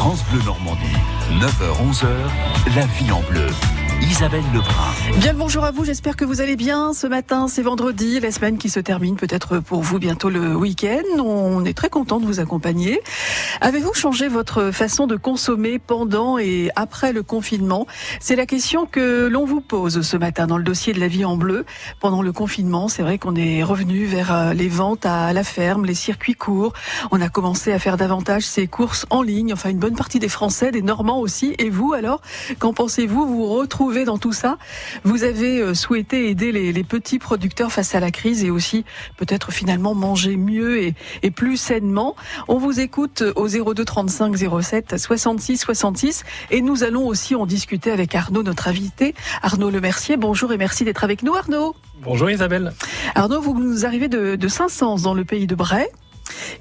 France Bleu Normandie, 9h-11h, la vie en bleu. Isabelle Lebrun. Bien le bonjour à vous, j'espère que vous allez bien. Ce matin, c'est vendredi, la semaine qui se termine, peut-être pour vous bientôt le week-end. On est très content de vous accompagner. Avez-vous changé votre façon de consommer pendant et après le confinement? C'est la question que l'on vous pose ce matin dans le dossier de la vie en bleu. Pendant le confinement, c'est vrai qu'on est revenu vers les ventes à la ferme, les circuits courts. On a commencé à faire davantage ces courses en ligne. Enfin, une bonne partie des Français, des Normands aussi. Et vous alors, qu'en pensez-vous? Vous retrouvez dans tout ça? Vous avez souhaité aider les petits producteurs face à la crise et aussi peut-être finalement manger mieux et plus sainement. On vous écoute au 02 35 07 66 66 et nous allons aussi en discuter avec Arnaud, notre invité. Arnaud Lemercier, bonjour et merci d'être avec nous Arnaud. Bonjour Isabelle. Arnaud, vous nous arrivez de Saint-Saëns dans le pays de Bray.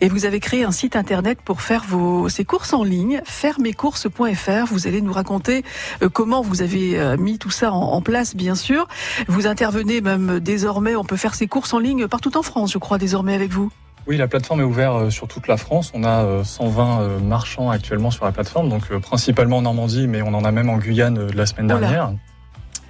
Et vous avez créé un site internet pour faire ces courses en ligne, fairemescourses.fr. Vous allez nous raconter comment vous avez mis tout ça en place, bien sûr. Vous intervenez même désormais, on peut faire ses courses en ligne partout en France, je crois, désormais avec vous. Oui, la plateforme est ouverte sur toute la France. On a 120 marchands actuellement sur la plateforme, donc principalement en Normandie, mais on en a même en Guyane la semaine dernière.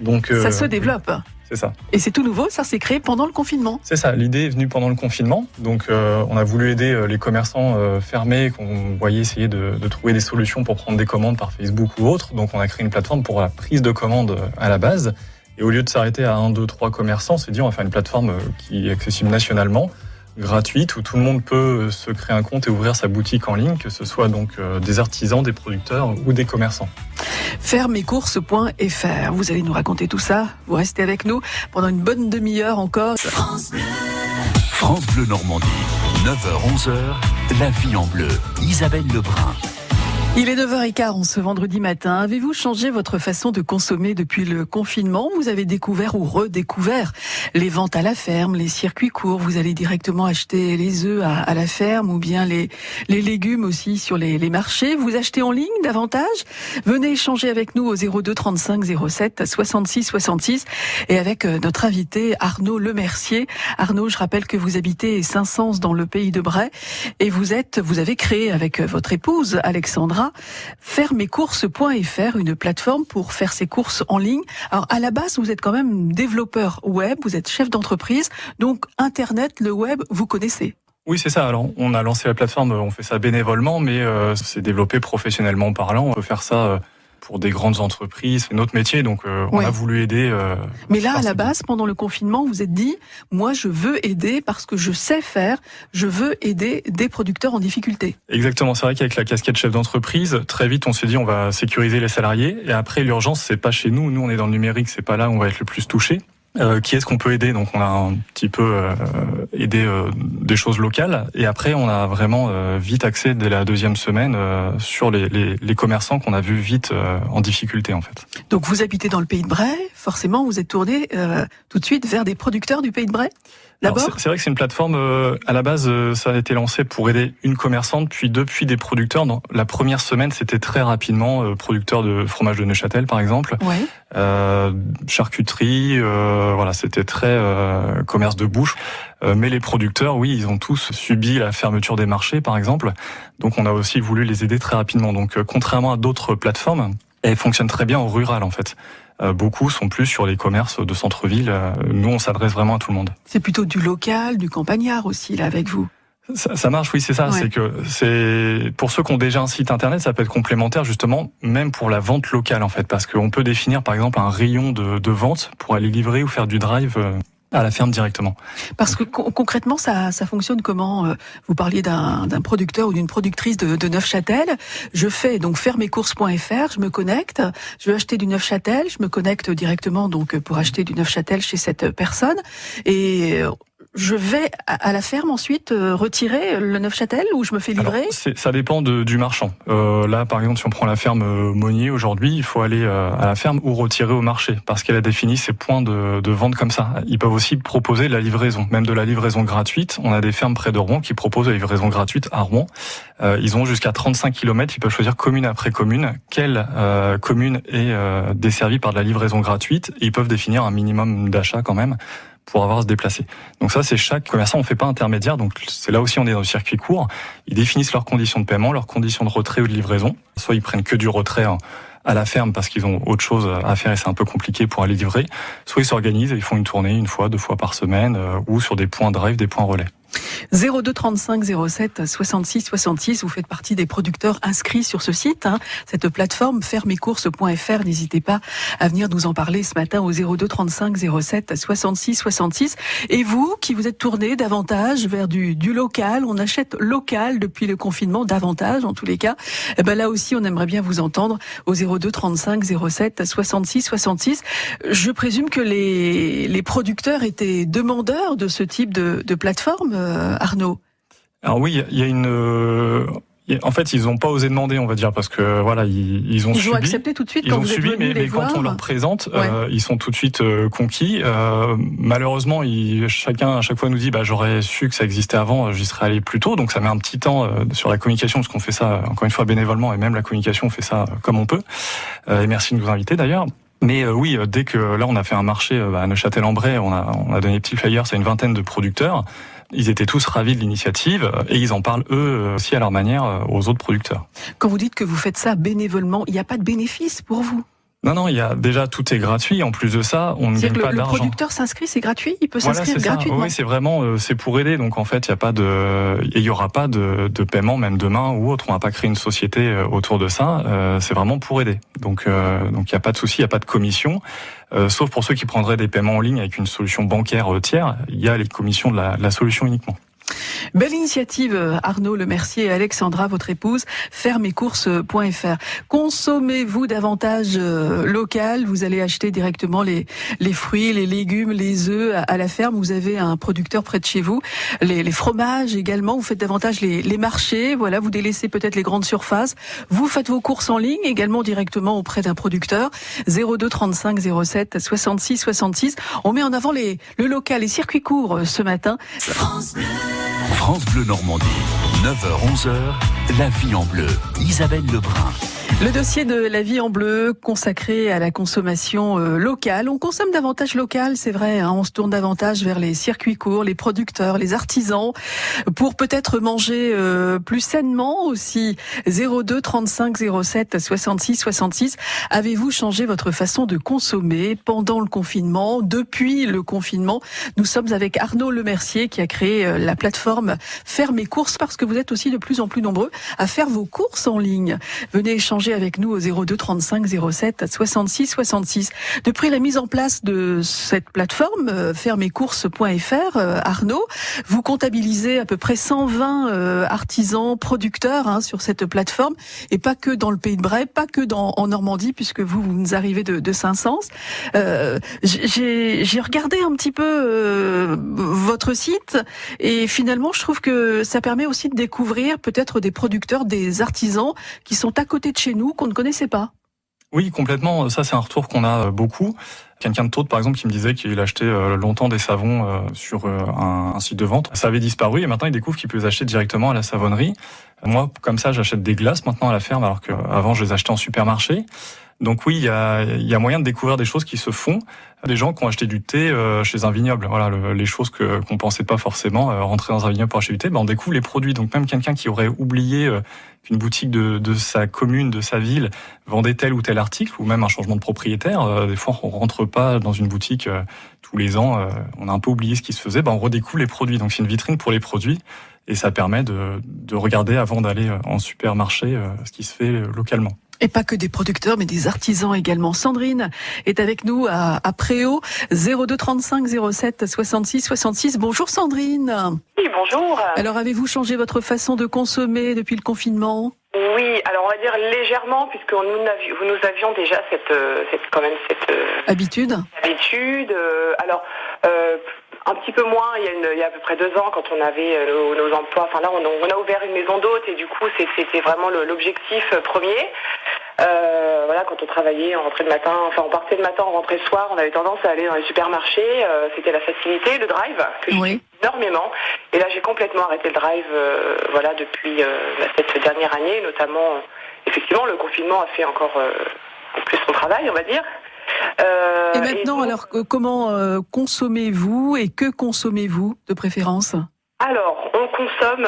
Donc, ça se développe. C'est ça. Et c'est tout nouveau, ça s'est créé pendant le confinement. C'est ça, l'idée est venue pendant le confinement. Donc on a voulu aider les commerçants fermés, qu'on voyait essayer de trouver des solutions pour prendre des commandes par Facebook ou autre. Donc on a créé une plateforme pour la prise de commandes à la base. Et au lieu de s'arrêter à 1, 2, 3 commerçants, on s'est dit on va faire une plateforme qui est accessible nationalement, gratuite, où tout le monde peut se créer un compte et ouvrir sa boutique en ligne, que ce soit donc des artisans, des producteurs ou des commerçants. Fairemescourses.fr. Vous allez nous raconter tout ça. Vous restez avec nous pendant une bonne demi-heure encore. France Bleu Normandie, 9h-11h, la vie en bleu. Isabelle Lebrun. Il est 9h15 en ce vendredi matin. Avez-vous changé votre façon de consommer depuis le confinement? Vous avez découvert ou redécouvert les ventes à la ferme, les circuits courts. Vous allez directement acheter les œufs à la ferme ou bien les légumes aussi sur les marchés. Vous achetez en ligne davantage? Venez échanger avec nous au 02 35 07 66 66 et avec notre invité Arnaud Lemercier. Arnaud, je rappelle que vous habitez Saint-Saëns dans le pays de Bray et vous avez créé avec votre épouse Alexandra fairemescourses.fr, une plateforme pour faire ses courses en ligne. Alors à la base, vous êtes quand même développeur web, vous êtes chef d'entreprise, donc Internet, le web, vous connaissez. Oui, c'est ça. Alors, on a lancé la plateforme, on fait ça bénévolement, mais c'est développé professionnellement parlant. On peut faire ça pour des grandes entreprises, c'est notre métier, donc on a voulu aider. Mais là, à la base, pendant le confinement, vous vous êtes dit, moi, je veux aider parce que je sais faire, je veux aider des producteurs en difficulté. Exactement, c'est vrai qu'avec la casquette chef d'entreprise, très vite, on s'est dit, on va sécuriser les salariés. Et après, l'urgence, c'est pas chez nous. Nous, on est dans le numérique, c'est pas là où on va être le plus touché. Qui est-ce qu'on peut aider? Donc on a un petit peu aidé des choses locales et après on a vraiment vite axé dès la deuxième semaine sur les commerçants qu'on a vu vite en difficulté en fait. Donc vous habitez dans le pays de Bray, forcément vous êtes tourné tout de suite vers des producteurs du pays de Bray? D'abord, c'est vrai que c'est une plateforme, à la base, ça a été lancé pour aider une commerçante, puis des producteurs. Dans la première semaine, c'était très rapidement producteur de fromage de Neuchâtel, par exemple, charcuterie, voilà, c'était très commerce de bouche. Mais les producteurs, oui, ils ont tous subi la fermeture des marchés, par exemple. Donc, on a aussi voulu les aider très rapidement. Donc, contrairement à d'autres plateformes, elles fonctionnent très bien au rural, en fait. Beaucoup sont plus sur les commerces de centre-ville. Nous, on s'adresse vraiment à tout le monde. C'est plutôt du local, du campagnard aussi, là, avec vous. Ça marche, oui, c'est ça. Ouais. C'est pour ceux qui ont déjà un site internet, ça peut être complémentaire, justement, même pour la vente locale, en fait. Parce qu'on peut définir, par exemple, un rayon de vente pour aller livrer ou faire du drive à la ferme directement. Parce que concrètement, ça fonctionne comment? Vous parliez d'un producteur ou d'une productrice de Neufchâtel. Je fais donc fairemescourses.fr, je me connecte, je veux acheter du Neufchâtel, je me connecte directement donc pour acheter du Neufchâtel chez cette personne et je vais à la ferme ensuite retirer le Neufchâtel ou je me fais livrer? Alors, ça dépend du marchand. Là, par exemple, si on prend la ferme Monnier aujourd'hui, il faut aller à la ferme ou retirer au marché parce qu'elle a défini ses points de vente comme ça. Ils peuvent aussi proposer de la livraison, même de la livraison gratuite. On a des fermes près de Rouen qui proposent la livraison gratuite à Rouen. Ils ont jusqu'à 35 km. Ils peuvent choisir commune après commune quelle commune est desservie par de la livraison gratuite. Et ils peuvent définir un minimum d'achat quand même pour avoir à se déplacer. Donc ça, c'est chaque commerçant, on fait pas intermédiaire, donc c'est là aussi on est dans le circuit court. Ils définissent leurs conditions de paiement, leurs conditions de retrait ou de livraison. Soit ils prennent que du retrait à la ferme parce qu'ils ont autre chose à faire et c'est un peu compliqué pour aller livrer. Soit ils s'organisent et ils font une tournée 1 fois, 2 fois par semaine ou sur des points drive, des points relais. 02 35 07 66 66, vous faites partie des producteurs inscrits sur ce site, cette plateforme fermescourses.fr. N'hésitez pas à venir nous en parler ce matin au 02 35 07 66 66. Et vous, qui vous êtes tourné davantage vers du local, on achète local depuis le confinement, davantage en tous les cas, et ben là aussi on aimerait bien vous entendre au 02 35 07 66 66. Je présume que les producteurs étaient demandeurs de ce type de plateforme, Arnaud. Alors oui, il y a en fait, ils n'ont pas osé demander, on va dire, parce que voilà, ils ont subi. Ils ont accepté tout de suite quand vous êtes venu les voir. Mais quand on leur présente, ils sont tout de suite conquis. Malheureusement, chacun à chaque fois nous dit, j'aurais su que ça existait avant, j'y serais allé plus tôt. Donc ça met un petit temps sur la communication, parce qu'on fait ça encore une fois bénévolement, et même la communication, on fait ça comme on peut. Et merci de nous inviter d'ailleurs. Mais oui, dès que là on a fait un marché à Neuchâtel-en-Bray, on a donné des petits flyers à une vingtaine de producteurs. Ils étaient tous ravis de l'initiative et ils en parlent eux aussi à leur manière aux autres producteurs. Quand vous dites que vous faites ça bénévolement, il n'y a pas de bénéfice pour vous? Non, il y a déjà tout est gratuit. En plus de ça, on ne gagne pas d'argent. Le producteur s'inscrit, c'est gratuit. Il peut s'inscrire gratuitement. Oui, c'est vraiment, c'est pour aider. Donc en fait, il y aura pas de paiement même demain ou autre. On va pas créer une société autour de ça. C'est vraiment pour aider. Donc il y a pas de souci, il y a pas de commission. Sauf pour ceux qui prendraient des paiements en ligne avec une solution bancaire tiers, il y a les commissions de la solution uniquement. Belle initiative, Arnaud Le Mercier et Alexandra, votre épouse, fermescourses.fr. Consommez-vous davantage local, vous allez acheter directement les fruits, les légumes, les œufs à la ferme, vous avez un producteur près de chez vous, les fromages également, vous faites davantage les marchés, voilà, vous délaissez peut-être les grandes surfaces, vous faites vos courses en ligne également directement auprès d'un producteur, 02 35 07 66 66. On met en avant le local, les circuits courts ce matin. France Bleu Normandie, 9h-11h, la vie en bleu. Isabelle Lebrun. Le dossier de la vie en bleu consacré à la consommation locale. On consomme davantage local, c'est vrai, on se tourne davantage vers les circuits courts, les producteurs, les artisans, pour peut-être manger plus sainement aussi. 02 35 07 66 66. Avez-vous changé votre façon de consommer pendant le confinement, depuis le confinement? Nous sommes avec Arnaud Le Mercier qui a créé la plateforme Faire mes courses, parce que vous êtes aussi de plus en plus nombreux à faire vos courses en ligne. Venez échanger avec nous au 02 35 07 66 66. Depuis la mise en place de cette plateforme fermescourses.fr, Arnaud, vous comptabilisez à peu près 120 artisans, producteurs sur cette plateforme, et pas que dans le Pays de Bray, pas que en Normandie, puisque vous nous arrivez de Saint-Saëns. J'ai regardé un petit peu votre site, et finalement je trouve que ça permet aussi de découvrir peut-être des producteurs, des artisans qui sont à côté de chez nous, qu'on ne connaissait pas. Oui, complètement. Ça, c'est un retour qu'on a beaucoup. Quelqu'un de Taude, par exemple, qui me disait qu'il achetait longtemps des savons sur un site de vente. Ça avait disparu et maintenant, il découvre qu'il peut les acheter directement à la savonnerie. Moi, comme ça, j'achète des glaces maintenant à la ferme, alors qu'avant, je les achetais en supermarché. Donc oui, il y a moyen de découvrir des choses qui se font. Des gens qui ont acheté du thé chez un vignoble. Voilà, les choses qu'on pensait pas forcément. Rentrer dans un vignoble pour acheter du thé, on découvre les produits. Donc même quelqu'un qui aurait oublié qu'une boutique de sa commune, de sa ville, vendait tel ou tel article, ou même un changement de propriétaire. Des fois, on rentre pas dans une boutique tous les ans. On a un peu oublié ce qui se faisait. On redécouvre les produits. Donc c'est une vitrine pour les produits. Et ça permet de regarder avant d'aller en supermarché ce qui se fait localement. Et pas que des producteurs, mais des artisans également. Sandrine est avec nous à Préau, 02 35 07 66 66. Bonjour Sandrine. Oui, bonjour. Alors avez-vous changé votre façon de consommer depuis le confinement? Oui, alors on va dire légèrement, puisque nous avions déjà cette habitude. Alors un petit peu moins il y a à peu près 2 ans, quand on avait nos emplois. Enfin là, on a ouvert une maison d'hôtes et du coup c'était vraiment l'objectif premier. Voilà, quand on travaillait, on partait le matin, on rentrait le soir, on avait tendance à aller dans les supermarchés, c'était la facilité, le drive, que j'aimais énormément. Et là, j'ai complètement arrêté le drive, depuis cette dernière année, notamment, effectivement, le confinement a fait encore plus son travail, on va dire. Et maintenant, donc, alors, comment consommez-vous et que consommez-vous de préférence ? Alors, on consomme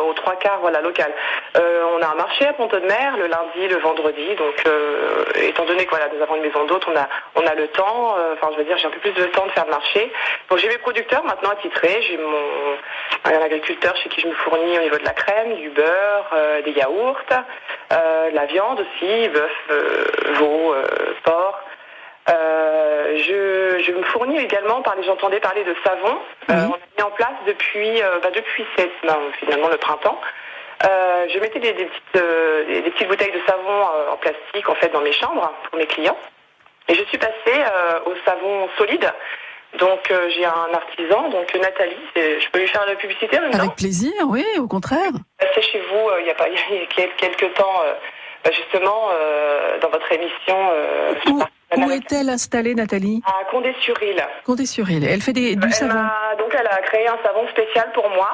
aux 3/4 local. On a un marché à Pont-Audemer le lundi, le vendredi. Donc, étant donné que nous avons une maison d'hôtes, on a le temps. J'ai un peu plus de temps de faire le marché. Donc, j'ai mes producteurs maintenant attitrés. J'ai un agriculteur chez qui je me fournis au niveau de la crème, du beurre, des yaourts, de la viande aussi, bœuf, veau, porc. Je me fournis également j'entendais parler de savon. Oui. On a mis en place depuis finalement le printemps. Je mettais des petites bouteilles de savon en plastique en fait dans mes chambres pour mes clients. Et je suis passée au savon solide. Donc j'ai un artisan, donc Nathalie, je peux lui faire la publicité maintenant. Avec plaisir, oui, au contraire. C'est chez vous il y a quelques temps, justement dans votre émission. Où est-elle installée, Nathalie ? À Condé-sur-Île. Condé-sur-Île. Elle fait du savon. Elle a créé un savon spécial pour moi.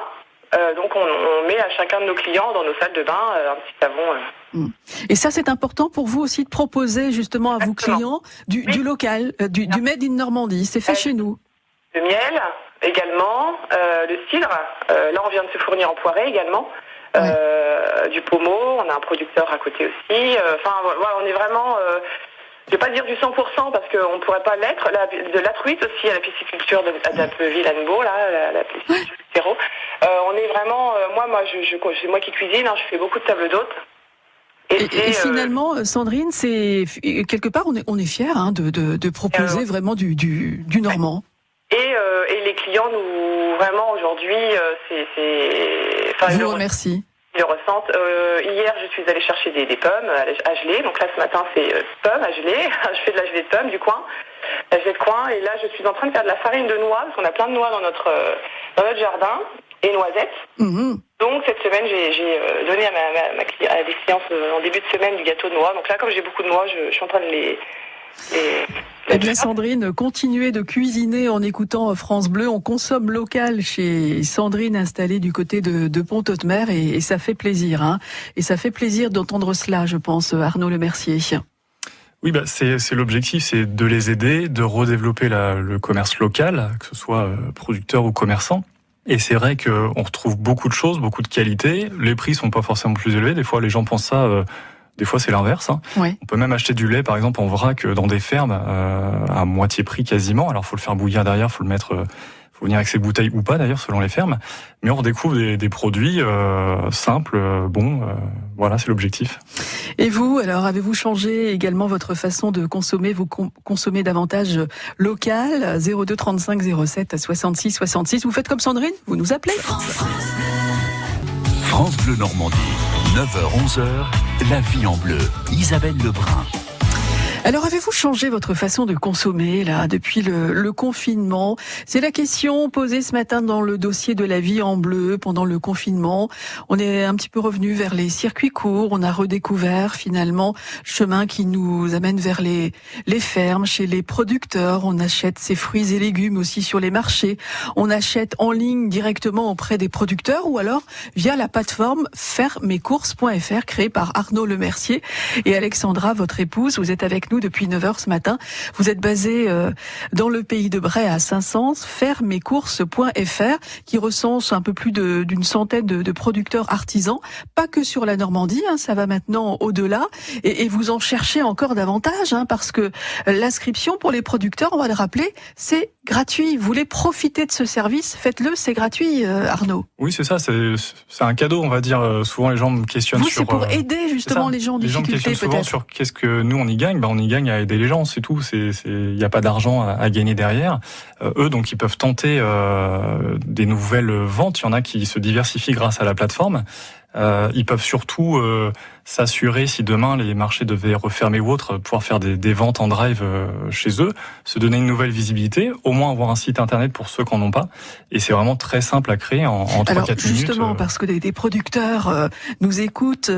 Donc on met à chacun de nos clients dans nos salles de bain un petit savon. Et ça, c'est important pour vous aussi de proposer justement à vos clients du local, du made in Normandie. C'est fait chez nous. Le miel également, le cidre. Là, on vient de se fournir en poirée également. Du pommeau. On a un producteur à côté aussi. On est vraiment... je vais pas dire du 100% parce qu'on ne pourrait pas l'être. De la truite aussi à la pisciculture d'Appeville-Annebault, la pisciculture du terreau. On est vraiment, c'est moi qui cuisine, je fais beaucoup de tables d'hôtes. Et finalement, Sandrine, c'est quelque part, on est fiers de proposer vraiment du normand. Et les clients nous vraiment aujourd'hui, je vous remercie. Ils le ressentent. Hier, je suis allée chercher des pommes à geler. Donc là, ce matin, c'est pommes à geler. Je fais de la gelée de pommes du coin. La gelée de coin. Et là, je suis en train de faire de la farine de noix, parce qu'on a plein de noix dans notre jardin, et noisettes. Mmh. Donc cette semaine, j'ai donné à des clients en début de semaine du gâteau de noix. Donc là, comme j'ai beaucoup de noix, je suis en train de les Eh bien, Sandrine, continuez de cuisiner en écoutant France Bleu. On consomme local chez Sandrine, installée du côté de Pont-Audemer, et ça fait plaisir. Et ça fait plaisir d'entendre cela, je pense, Arnaud Lemercier. Oui, c'est l'objectif, c'est de les aider, de redévelopper le commerce local, que ce soit producteur ou commerçant. Et c'est vrai qu'on retrouve beaucoup de choses, beaucoup de qualités. Les prix sont pas forcément plus élevés. Des fois, les gens pensent ça... Des fois, c'est l'inverse. Oui. On peut même acheter du lait, par exemple, en vrac dans des fermes à moitié prix quasiment. Alors, faut le faire bouillir derrière, faut venir avec ses bouteilles ou pas d'ailleurs, selon les fermes. Mais on redécouvre des produits simples, bons. Voilà, c'est l'objectif. Et vous, alors, avez-vous changé également votre façon de consommer ? Vous consommez davantage local, 02 35 07 66 66. Vous faites comme Sandrine ? Vous nous appelez ? France Bleu Normandie, 9h-11h, la vie en bleu. Isabelle Lebrun. Alors, avez-vous changé votre façon de consommer, là, depuis le confinement ? C'est la question posée ce matin dans le dossier de la vie en bleu pendant le confinement. On est un petit peu revenu vers les circuits courts. On a redécouvert, finalement, le chemin qui nous amène vers les fermes, chez les producteurs. On achète ses fruits et légumes aussi sur les marchés. On achète en ligne directement auprès des producteurs ou alors via la plateforme fairemescourses.fr créée par Arnaud Lemercier et Alexandra, votre épouse. Vous êtes avec nous depuis 9h ce matin. Vous êtes basé dans le pays de Bray à Saint-Saëns, fairemescourses.fr, qui recense un peu plus d'une centaine de producteurs artisans, pas que sur la Normandie, ça va maintenant au-delà, et vous en cherchez encore davantage, parce que l'inscription pour les producteurs, on va le rappeler, c'est gratuit. Vous voulez profiter de ce service, faites-le, c'est gratuit, Arnaud. Oui, c'est ça, c'est un cadeau, on va dire. Souvent, les gens me questionnent sur... c'est pour aider justement les gens en difficulté, peut-être. Les gens me questionnent souvent sur qu'est-ce que nous, on y gagne. On y gagne à aider les gens, c'est tout. Il n'y a pas d'argent à gagner derrière. Eux, donc, ils peuvent tenter des nouvelles ventes. Il y en a qui se diversifient grâce à la plateforme. Ils peuvent surtout s'assurer, si demain les marchés devaient refermer ou autre, pouvoir faire des ventes en drive chez eux, se donner une nouvelle visibilité, au moins avoir un site internet pour ceux qui n'en ont pas. Et c'est vraiment très simple à créer en 3-4 minutes. Justement, parce que des producteurs nous écoutent,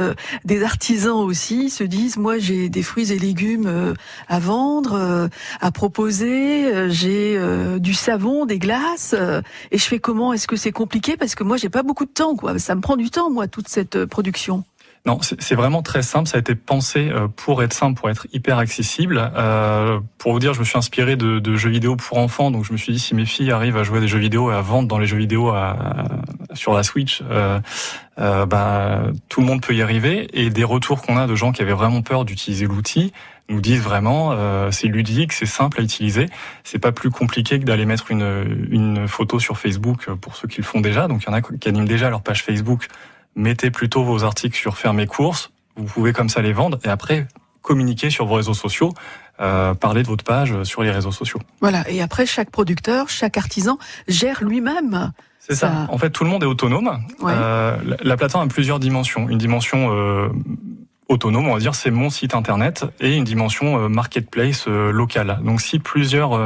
des artisans aussi se disent, moi j'ai des fruits et légumes à vendre, à proposer, j'ai du savon, des glaces, et je fais comment ? Est-ce que c'est compliqué ? Parce que moi j'ai pas beaucoup de temps, quoi. Ça me prend du temps, moi, toute cette production. Non, c'est vraiment très simple. Ça a été pensé pour être simple, pour être hyper accessible. Pour vous dire, je me suis inspiré de jeux vidéo pour enfants. Donc, je me suis dit, si mes filles arrivent à jouer à des jeux vidéo et à vendre dans les jeux vidéo sur la Switch, tout le monde peut y arriver. Et des retours qu'on a de gens qui avaient vraiment peur d'utiliser l'outil nous disent vraiment, c'est ludique, c'est simple à utiliser. C'est pas plus compliqué que d'aller mettre une photo sur Facebook pour ceux qui le font déjà. Donc, il y en a qui animent déjà leur page Facebook. Mettez plutôt vos articles sur Faire mes courses. Vous pouvez comme ça les vendre et après communiquer sur vos réseaux sociaux, parler de votre page sur les réseaux sociaux. Voilà. Et après, chaque producteur, chaque artisan gère lui-même. C'est ça. En fait, tout le monde est autonome. Ouais. La plateforme a plusieurs dimensions. Une dimension autonome, on va dire, c'est mon site internet, et une dimension marketplace locale. Donc, si plusieurs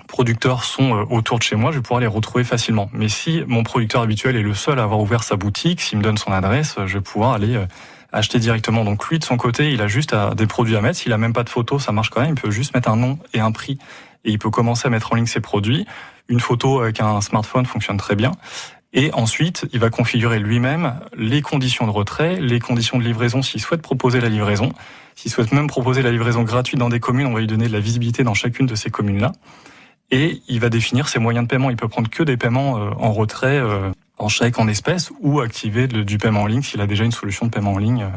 producteurs sont autour de chez moi, je vais pouvoir les retrouver facilement. Mais si mon producteur habituel est le seul à avoir ouvert sa boutique, s'il me donne son adresse, je vais pouvoir aller acheter directement. Donc lui, de son côté, il a juste des produits à mettre. S'il a même pas de photos, ça marche quand même. Il peut juste mettre un nom et un prix. Et il peut commencer à mettre en ligne ses produits. Une photo avec un smartphone fonctionne très bien. Et ensuite, il va configurer lui-même les conditions de retrait, les conditions de livraison s'il souhaite proposer la livraison. S'il souhaite même proposer la livraison gratuite dans des communes, on va lui donner de la visibilité dans chacune de ces communes-là. Et il va définir ses moyens de paiement. Il peut prendre que des paiements en retrait, en chèque, en espèces, ou activer du paiement en ligne s'il a déjà une solution de paiement en ligne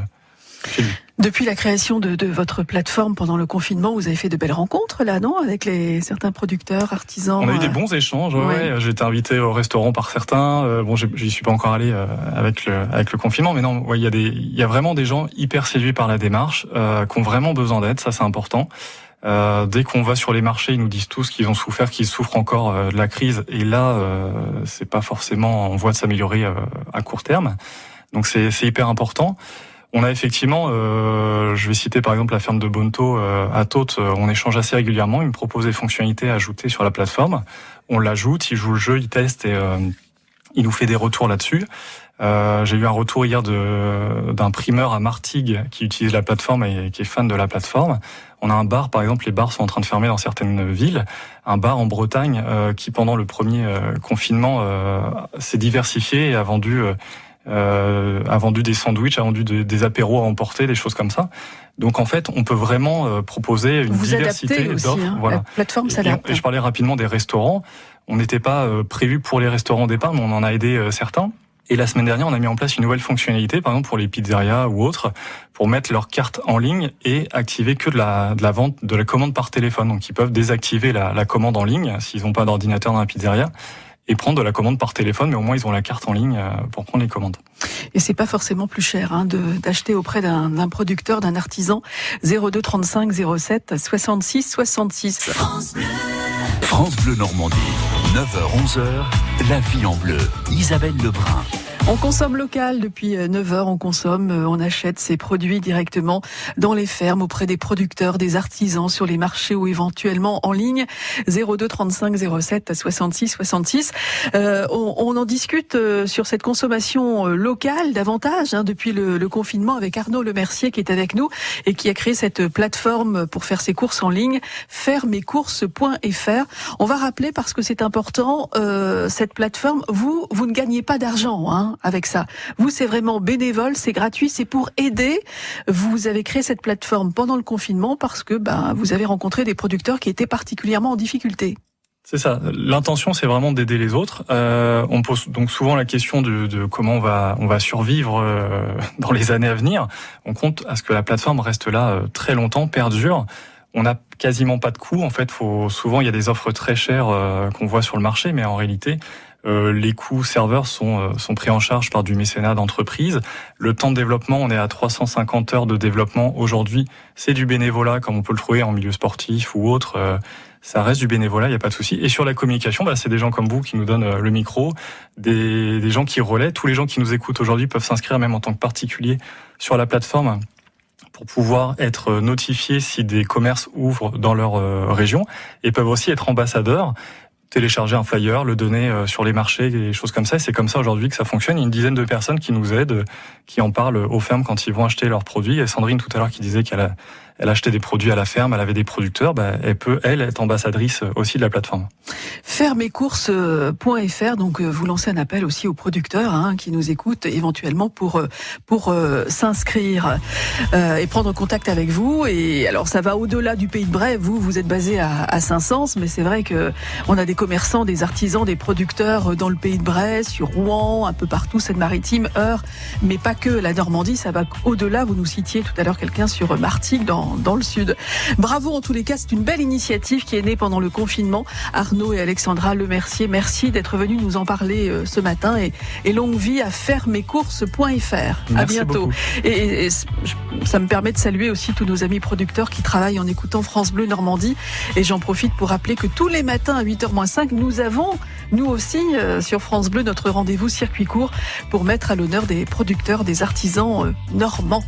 chez lui. Depuis la création de votre plateforme pendant le confinement, vous avez fait de belles rencontres là, non? Avec certains producteurs, artisans. On a eu des bons échanges. Ouais. J'ai été invité au restaurant par certains. J'y suis pas encore allé avec le confinement, mais non, ouais, il y a vraiment des gens hyper séduits par la démarche, qui ont vraiment besoin d'aide. Ça, c'est important. Dès qu'on va sur les marchés, ils nous disent tous qu'ils ont souffert, qu'ils souffrent encore de la crise. Et là, c'est pas forcément en voie de s'améliorer à court terme. Donc c'est hyper important. On a effectivement, je vais citer par exemple la ferme de Bonneto à Tôtes, on échange assez régulièrement. Ils me proposent des fonctionnalités à ajouter sur la plateforme. On l'ajoute, il joue le jeu, il teste et il nous fait des retours là-dessus. J'ai eu un retour hier d'un primeur à Martigues qui utilise la plateforme et qui est fan de la plateforme. On a un bar, par exemple, les bars sont en train de fermer dans certaines villes. Un bar en Bretagne qui, pendant le premier confinement, s'est diversifié et a vendu des sandwichs, a vendu des apéros à emporter, des choses comme ça. Donc en fait, on peut vraiment proposer une diversité d'offres. Hein, voilà. la plateforme s'adapte. Et je parlais rapidement des restaurants. On n'était pas prévu pour les restaurants au départ, mais on en a aidé certains. Et la semaine dernière, on a mis en place une nouvelle fonctionnalité, par exemple pour les pizzerias ou autres, pour mettre leur carte en ligne et activer que de la vente, de la commande par téléphone. Donc ils peuvent désactiver la commande en ligne s'ils n'ont pas d'ordinateur dans la pizzeria et prendre de la commande par téléphone, mais au moins ils ont la carte en ligne pour prendre les commandes. Et c'est pas forcément plus cher d'acheter auprès d'un producteur, d'un artisan. 02 35 07 66 66. France Bleu Normandie, 9h-11h, la vie en bleu. Isabelle Lebrun. On consomme local depuis 9h, on achète ces produits directement dans les fermes, auprès des producteurs, des artisans, sur les marchés ou éventuellement en ligne. 02 35 07 66 66. On en discute sur cette consommation locale davantage depuis le confinement avec Arnaud Lemercier qui est avec nous et qui a créé cette plateforme pour faire ses courses en ligne, fairemescourses.fr. On va rappeler, parce que c'est important, cette plateforme, vous ne gagnez pas d'argent avec ça. Vous, c'est vraiment bénévole, c'est gratuit, c'est pour aider. Vous avez créé cette plateforme pendant le confinement parce que vous avez rencontré des producteurs qui étaient particulièrement en difficulté. C'est ça. L'intention, c'est vraiment d'aider les autres. On pose donc souvent la question de comment on va survivre dans les années à venir. On compte à ce que la plateforme reste là très longtemps, perdure. On n'a quasiment pas de coûts. En fait, souvent il y a des offres très chères qu'on voit sur le marché, mais en réalité, les coûts serveurs sont pris en charge par du mécénat d'entreprise. Le temps de développement, on est à 350 heures de développement. Aujourd'hui, c'est du bénévolat, comme on peut le trouver en milieu sportif ou autre. Ça reste du bénévolat, il n'y a pas de souci. Et sur la communication, c'est des gens comme vous qui nous donnent le micro, des gens qui relaient. Tous les gens qui nous écoutent aujourd'hui peuvent s'inscrire même en tant que particulier sur la plateforme pour pouvoir être notifiés si des commerces ouvrent dans leur région, et peuvent aussi être ambassadeurs, télécharger un flyer, le donner sur les marchés, des choses comme ça. Et c'est comme ça aujourd'hui que ça fonctionne. Il y a une dizaine de personnes qui nous aident, qui en parlent aux fermes quand ils vont acheter leurs produits. Et Sandrine tout à l'heure qui disait qu'elle elle achetait des produits à la ferme, elle avait des producteurs, elle peut, elle, être ambassadrice aussi de la plateforme. Fermescourses.fr, donc vous lancez un appel aussi aux producteurs qui nous écoutent éventuellement pour s'inscrire et prendre contact avec vous. Et alors ça va au-delà du Pays de Bray. Vous êtes basé à Saint-Saëns, mais c'est vrai que on a des commerçants, des artisans, des producteurs dans le Pays de Bray, sur Rouen, un peu partout, Seine-Maritime, Eure, mais pas que la Normandie. Ça va au-delà. Vous nous citiez tout à l'heure quelqu'un sur Martigues dans le sud. Bravo en tous les cas, c'est une belle initiative qui est née pendant le confinement. Arnaud et Alexandra Lemercier, merci d'être venus nous en parler ce matin et longue vie à fermescourses.fr. À bientôt. Et ça me permet de saluer aussi tous nos amis producteurs qui travaillent en écoutant France Bleu Normandie. Et j'en profite pour rappeler que tous les matins à 8h-5, nous avons, nous aussi, sur France Bleu, notre rendez-vous circuit court pour mettre à l'honneur des producteurs, des artisans normands.